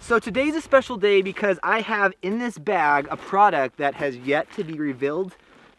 So today's a special day because I have in this bag a product that has yet to be revealed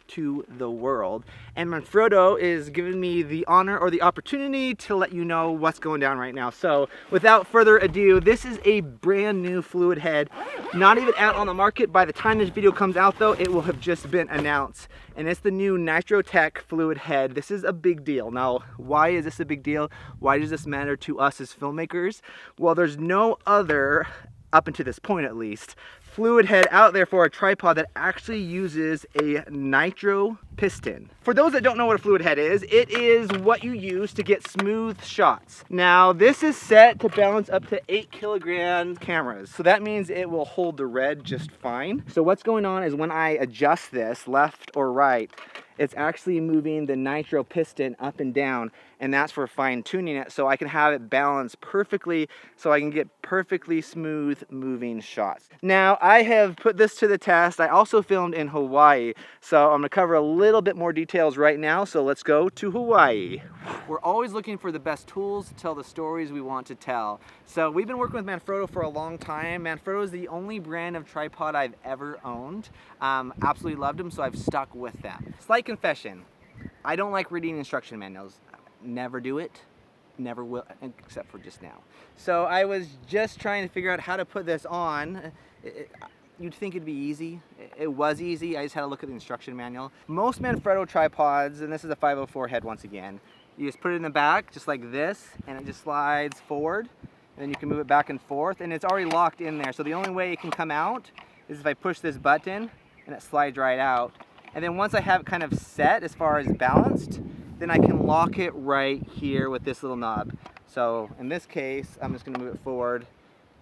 to the world. And Manfredo is giving me the honor or the opportunity to let you know what's going down right now. So without further ado, this is a brand new fluid head. Not even out on the market. By the time this video comes out though, it will have just been announced. And it's the new Nitro Tech fluid head. This is a big deal. Now, why is this a big deal? Why does this matter to us as filmmakers? Well, there's no other, up until this point at least, fluid head out there for a tripod that actually uses a nitro piston. For those that don't know what a fluid head is, it is what you use to get smooth shots. Now this is set to balance up to 8 kg cameras. So that means it will hold the red just fine. So what's going on is when I adjust this left or right, it's actually moving the nitro piston up and down, and that's for fine tuning it so I can have it balanced perfectly so I can get perfectly smooth moving shots. Now I have put this to the test. I also filmed in Hawaii, so I'm gonna cover a little bit more details right now, so let's go to Hawaii. We're always looking for the best tools to tell the stories we want to tell. So we've been working with Manfredo for a long time. Manfredo is the only brand of tripod I've ever owned. Absolutely loved them, so I've stuck with them. Slight confession, I don't like reading instruction manuals. Never do it, never will, except for just now. So I was just trying to figure out how to put this on. You'd think it'd be easy. It was easy, I just had to look at the instruction manual. Most Manfredo tripods, and this is a 504 head once again, you just put it in the back, just like this, and it just slides forward, and then you can move it back and forth, and it's already locked in there. So the only way it can come out is if I push this button, and it slides right out. And then once I have it kind of set as far as balanced, then I can lock it right here with this little knob. So in this case, I'm just gonna move it forward,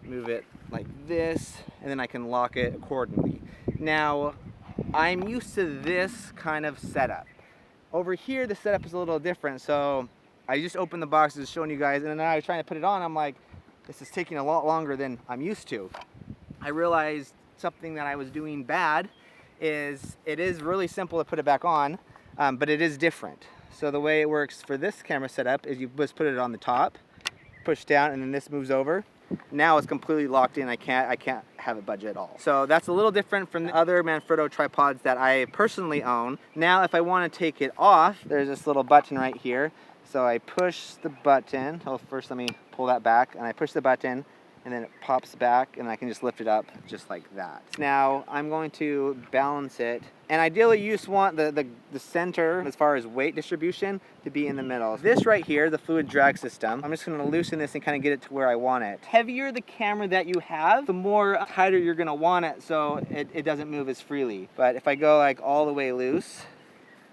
move it like this, and then I can lock it accordingly. Now, I'm used to this kind of setup. Over here, the setup is a little different. So I just opened the box, just showing you guys, and then I was trying to put it on. I'm like, this is taking a lot longer than I'm used to. I realized something that I was doing bad is it is really simple to put it back on, but it is different. So the way it works for this camera setup is you just put it on the top, push down, and then this moves over. Now it's completely locked in. I can't have it budge at all. So that's a little different from the other Manfredo tripods that I personally own. Now if I want to take it off, there's this little button right here. So I push the button. Oh, first let me pull that back, and I push the button, and then it pops back, and I can just lift it up just like that. Now I'm going to balance it, and ideally you just want the center as far as weight distribution to be in the middle. This right here, the fluid drag system, I'm just gonna loosen this and kind of get it to where I want it. The heavier the camera that you have, the more tighter you're gonna want it so it doesn't move as freely. But if I go like all the way loose,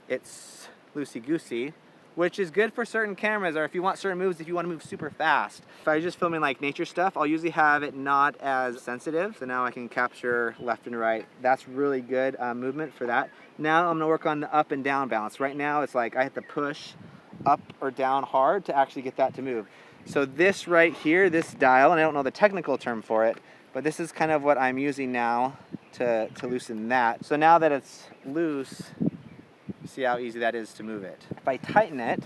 it's loosey-goosey, which is good for certain cameras, or if you want certain moves, if you want to move super fast. If I was just filming like nature stuff, I'll usually have it not as sensitive. So now I can capture left and right. That's really good movement for that. Now I'm gonna work on the up and down balance. Right now it's like I have to push up or down hard to actually get that to move. So this right here, this dial, and I don't know the technical term for it, but this is kind of what I'm using now to loosen that. So now that it's loose, see how easy that is to move it. If I tighten it,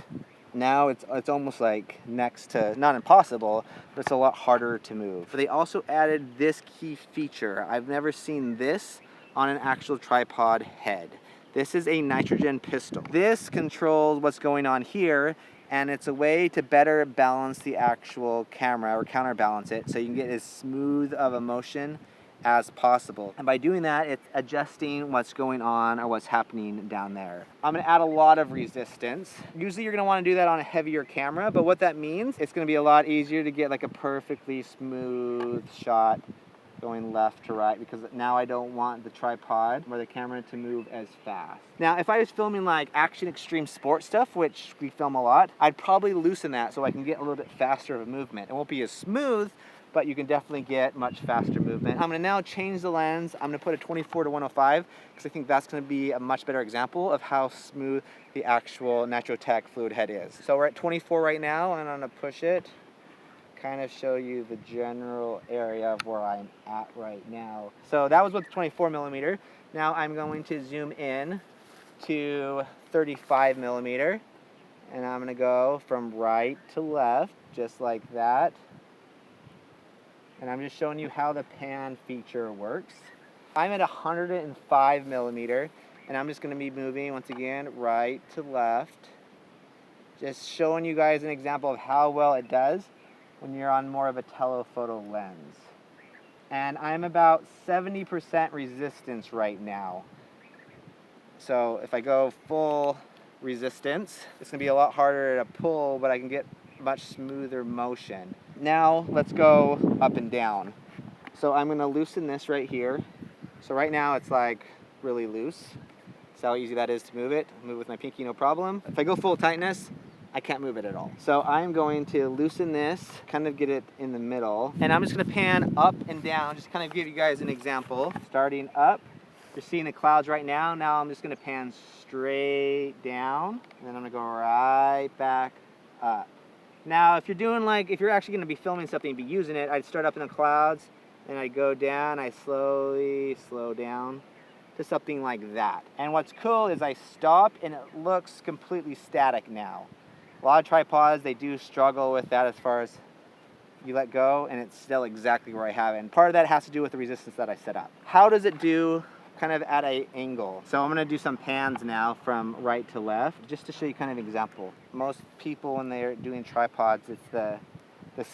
now it's almost like next to, not impossible, but it's a lot harder to move. But they also added this key feature. I've never seen this on an actual tripod head. This is a nitrogen pistol. This controls what's going on here, and it's a way to better balance the actual camera or counterbalance it so you can get as smooth of a motion as possible. And by doing that, it's adjusting what's going on or what's happening down there. I'm gonna add a lot of resistance. Usually you're gonna wanna do that on a heavier camera, but what that means, it's gonna be a lot easier to get like a perfectly smooth shot going left to right, because now I don't want the tripod or the camera to move as fast. Now, if I was filming like action extreme sport stuff, which we film a lot, I'd probably loosen that so I can get a little bit faster of a movement. It won't be as smooth, but you can definitely get much faster movement. I'm gonna now change the lens. I'm gonna put a 24 to 105 because I think that's gonna be a much better example of how smooth the actual Nitro Tech fluid head is. So we're at 24 right now, and I'm gonna push it, kind of show you the general area of where I'm at right now. So that was with the 24 millimeter. Now I'm going to zoom in to 35 millimeter, and I'm gonna go from right to left, just like that. and I'm just showing you how the pan feature works. I'm at 105 millimeter, and I'm just going to be moving once again right to left, just showing you guys an example of how well it does when you're on more of a telephoto lens. And I'm about 70% resistance right now. So if I go full resistance, it's gonna be a lot harder to pull, but I can get much smoother motion. Now let's go up and down. So I'm gonna loosen this right here. So right now it's like really loose. See how easy that is to move it. Move with my pinky, no problem. If I go full tightness, I can't move it at all. So I'm going to loosen this, kind of get it in the middle, and I'm just gonna pan up and down, just kind of give you guys an example. Starting up, you're seeing the clouds right now. Now I'm just gonna pan straight down, and then I'm gonna go right back up. Now, if you're doing if you're actually gonna be filming something, be using it, I'd start up in the clouds, and I'd go down, I slowly slow down to something like that. And what's cool is I stop, and it looks completely static now. A lot of tripods, they do struggle with that as far as you let go and it's still exactly where I have it. And part of that has to do with the resistance that I set up. How does it do kind of at an angle? So I'm gonna do some pans now from right to left, just to show you kind of an example. Most people when they're doing tripods, it's the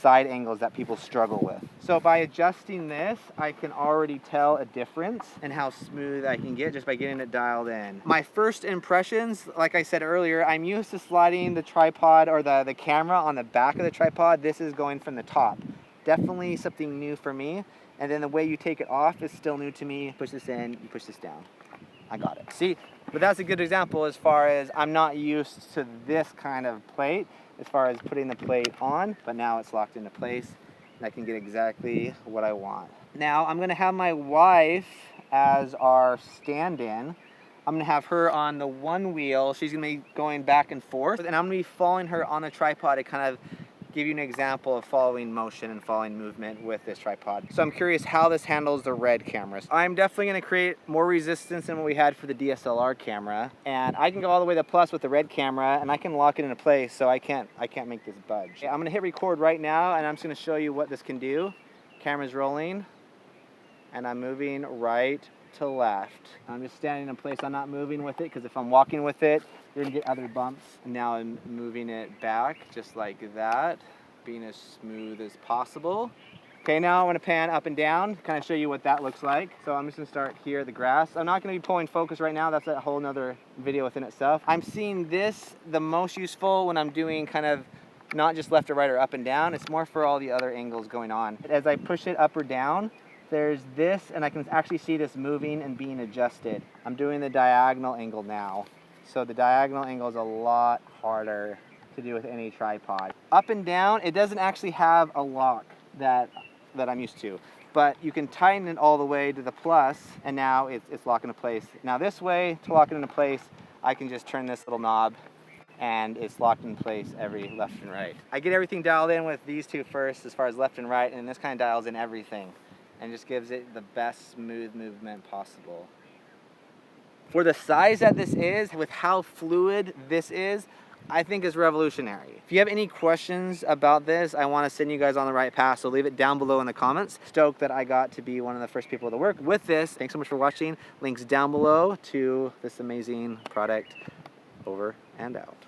side angles that people struggle with. So by adjusting this, I can already tell a difference in how smooth I can get just by getting it dialed in. My first impressions, like I said earlier, I'm used to sliding the tripod or the camera on the back of the tripod. This is going from the top. Definitely something new for me. And then the way you take it off is still new to me. Push this in, you push this down. I got it. See, but that's a good example as far as I'm not used to this kind of plate as far as putting the plate on, but now it's locked into place and I can get exactly what I want. Now I'm gonna have my wife as our stand-in. I'm gonna have her on the one wheel. She's gonna be going back and forth, and I'm gonna be following her on the tripod to kind of give you an example of following motion and following movement with this tripod. So I'm curious how this handles the red cameras. I'm definitely gonna create more resistance than what we had for the DSLR camera. And I can go all the way to plus with the red camera and I can lock it into place so I can't make this budge. I'm gonna hit record right now and I'm just gonna show you what this can do. Camera's rolling and I'm moving right to left. I'm just standing in place, I'm not moving with it because if I'm walking with it, you're gonna get other bumps. And now I'm moving it back just like that, being as smooth as possible. Okay, now I'm gonna pan up and down, kind of show you what that looks like. So I'm just gonna start here at the grass. I'm not gonna be pulling focus right now, that's a whole nother video within itself. I'm seeing this the most useful when I'm doing kind of not just left or right or up and down, it's more for all the other angles going on. As I push it up or down, there's this, and I can actually see this moving and being adjusted. I'm doing the diagonal angle now. So the diagonal angle is a lot harder to do with any tripod. Up and down, it doesn't actually have a lock that I'm used to, but you can tighten it all the way to the plus, and now it's locked into place. Now this way, to lock it into place, I can just turn this little knob and it's locked in place every left and right. I get everything dialed in with these two first as far as left and right, and this kind of dials in everything and just gives it the best smooth movement possible. For the size that this is, with how fluid this is, I think is revolutionary. If you have any questions about this, I want to send you guys on the right path, so leave it down below in the comments. Stoked that I got to be one of the first people to work with this. Thanks so much for watching. Links down below to this amazing product. Over and out.